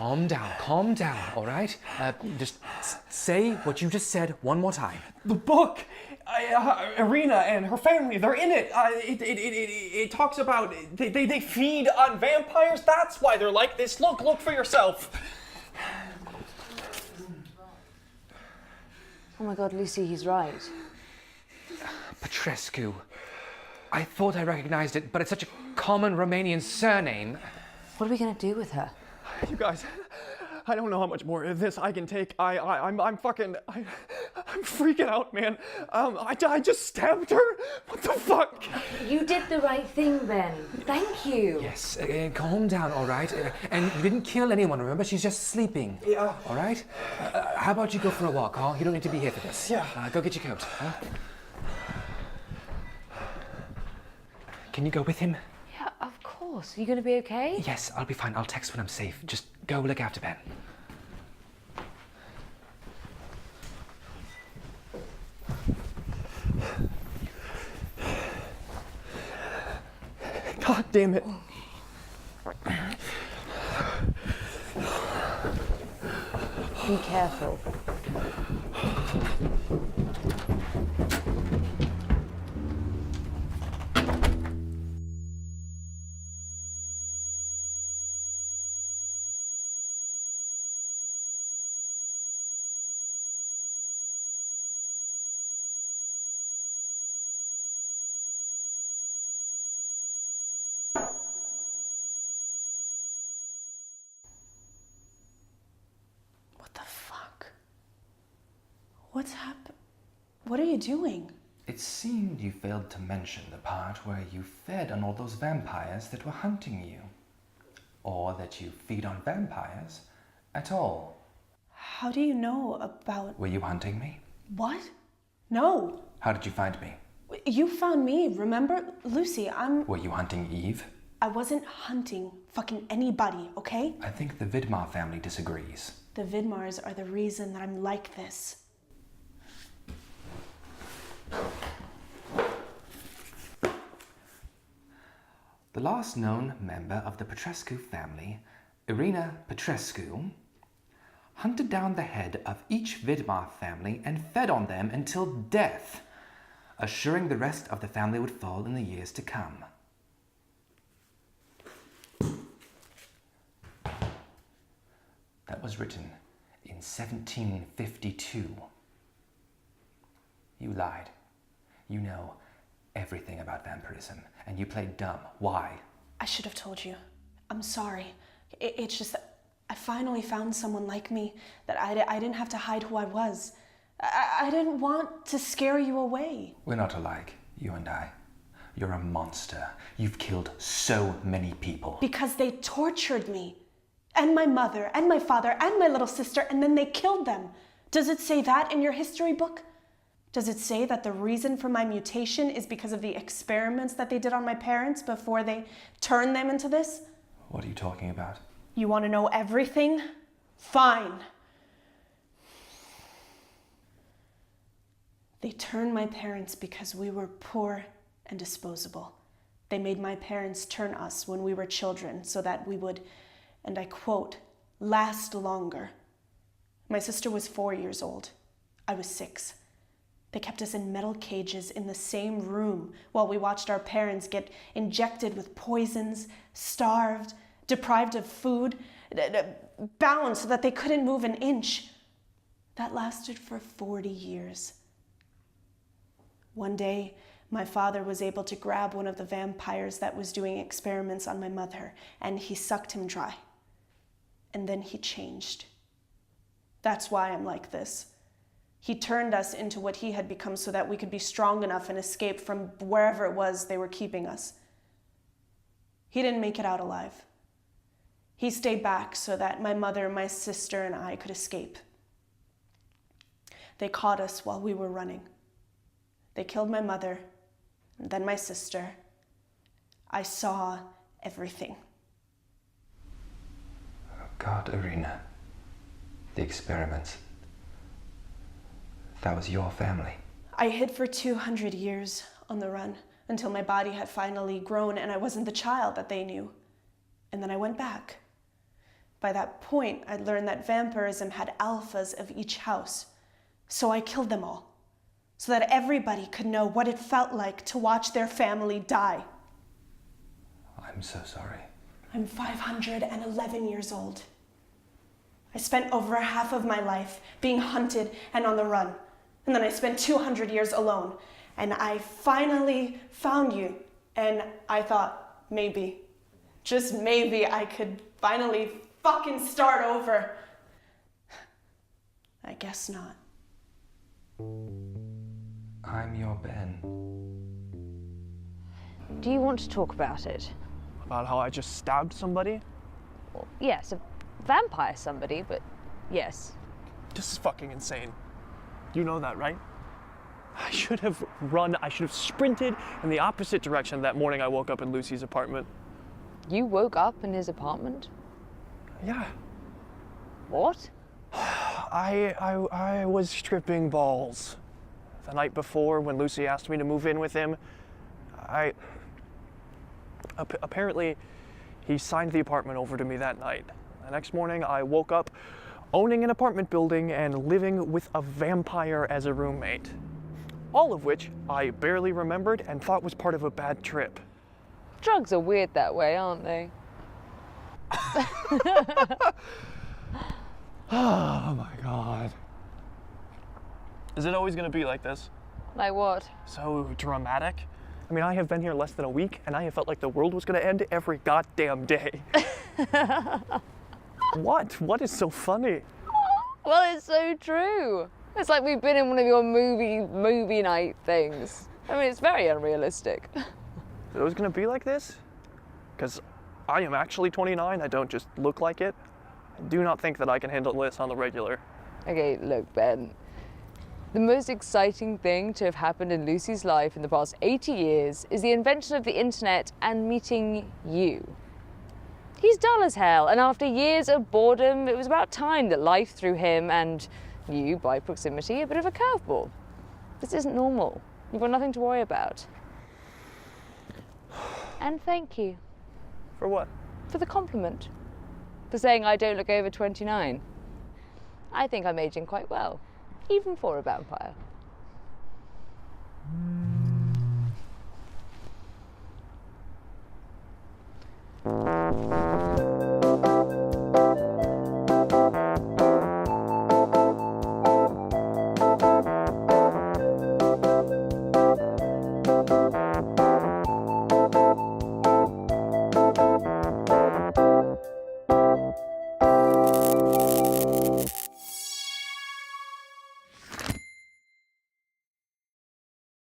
calm down, all right? Just say what you just said one more time. The book, Irina and her family, they're in it. It talks about, they feed on vampires. That's why they're like this. Look for yourself. Oh my God, Lucy, he's right. Petrescu. I thought I recognized it, but it's such a common Romanian surname. What are we gonna do with her? You guys, I don't know how much more of this I can take. I'm freaking out, man. I just stabbed her. What the fuck? You did the right thing, Ben. Thank you. Yes, calm down, all right? And you didn't kill anyone, remember? She's just sleeping. Yeah. All right? How about you go for a walk, huh? You don't need to be here for this. Yeah. Go get your coat, huh? Can you go with him? Yeah, of course. Are you gonna be okay? Yes, I'll be fine. I'll text when I'm safe. Just go look after Ben. God damn it. Be careful. What the fuck? What's happened? What are you doing? It seemed you failed to mention the part where you fed on all those vampires that were hunting you. Or that you feed on vampires at all. How do you know about... Were you hunting me? What? No. How did you find me? You found me, remember? Lucy, Were you hunting Eve? I wasn't hunting fucking anybody, okay? I think the Vidmar family disagrees. The Vidmars are the reason that I'm like this. The last known member of the Petrescu family, Irina Petrescu, hunted down the head of each Vidmar family and fed on them until death, assuring the rest of the family would fall in the years to come. That was written in 1752. You lied. You know everything about vampirism, and you played dumb. Why? I should have told you. I'm sorry. It's just that I finally found someone like me, that I didn't have to hide who I was. I didn't want to scare you away. We're not alike, you and I. You're a monster. You've killed so many people. Because they tortured me. And my mother, and my father, and my little sister, and then they killed them. Does it say that in your history book? Does it say that the reason for my mutation is because of the experiments that they did on my parents before they turned them into this? What are you talking about? You want to know everything? Fine. They turned my parents because we were poor and disposable. They made my parents turn us when we were children so that we would, and I quote, last longer. My sister was 4 years old. I was 6. They kept us in metal cages in the same room while we watched our parents get injected with poisons, starved, deprived of food, bound so that they couldn't move an inch. That lasted for 40 years. One day, my father was able to grab one of the vampires that was doing experiments on my mother, and he sucked him dry. And then he changed. That's why I'm like this. He turned us into what he had become so that we could be strong enough and escape from wherever it was they were keeping us. He didn't make it out alive. He stayed back so that my mother, my sister, and I could escape. They caught us while we were running. They killed my mother, and then my sister. I saw everything. Oh God, Irina. The experiments. That was your family. I hid for 200 years on the run until my body had finally grown and I wasn't the child that they knew. And then I went back. By that point, I'd learned that vampirism had alphas of each house. So I killed them all, so that everybody could know what it felt like to watch their family die. I'm so sorry. I'm 511 years old. I spent over half of my life being hunted and on the run. And then I spent 200 years alone. And I finally found you. And I thought, maybe, just maybe I could finally fucking start over. I guess not. I'm your Ben. Do you want to talk about it? About how I just stabbed somebody? Well, yes, a vampire somebody, but yes. This is fucking insane. You know that, right? I should have run, I should have sprinted in the opposite direction that morning I woke up in Lucy's apartment. You woke up in his apartment? Yeah. What? I was stripping balls. The night before, when Lucy asked me to move in with him, apparently, he signed the apartment over to me that night. The next morning, I woke up owning an apartment building and living with a vampire as a roommate. All of which I barely remembered and thought was part of a bad trip. Drugs are weird that way, aren't they? Oh my God. Is it always gonna be like this? Like what? So dramatic? I mean, I have been here less than a week and I have felt like the world was gonna end every goddamn day. What? What is so funny? Well, it's so true. It's like we've been in one of your movie night things. I mean, it's very unrealistic. Is it always gonna be like this? Because I am actually 29, I don't just look like it. I do not think that I can handle this on the regular. Okay, look, Ben. The most exciting thing to have happened in Lucy's life in the past 80 years is the invention of the internet and meeting you. He's dull as hell, and after years of boredom, it was about time that life threw him and you, by proximity, a bit of a curveball. This isn't normal. You've got nothing to worry about. And thank you. For what? For the compliment. For saying I don't look over 29. I think I'm aging quite well, even for a vampire.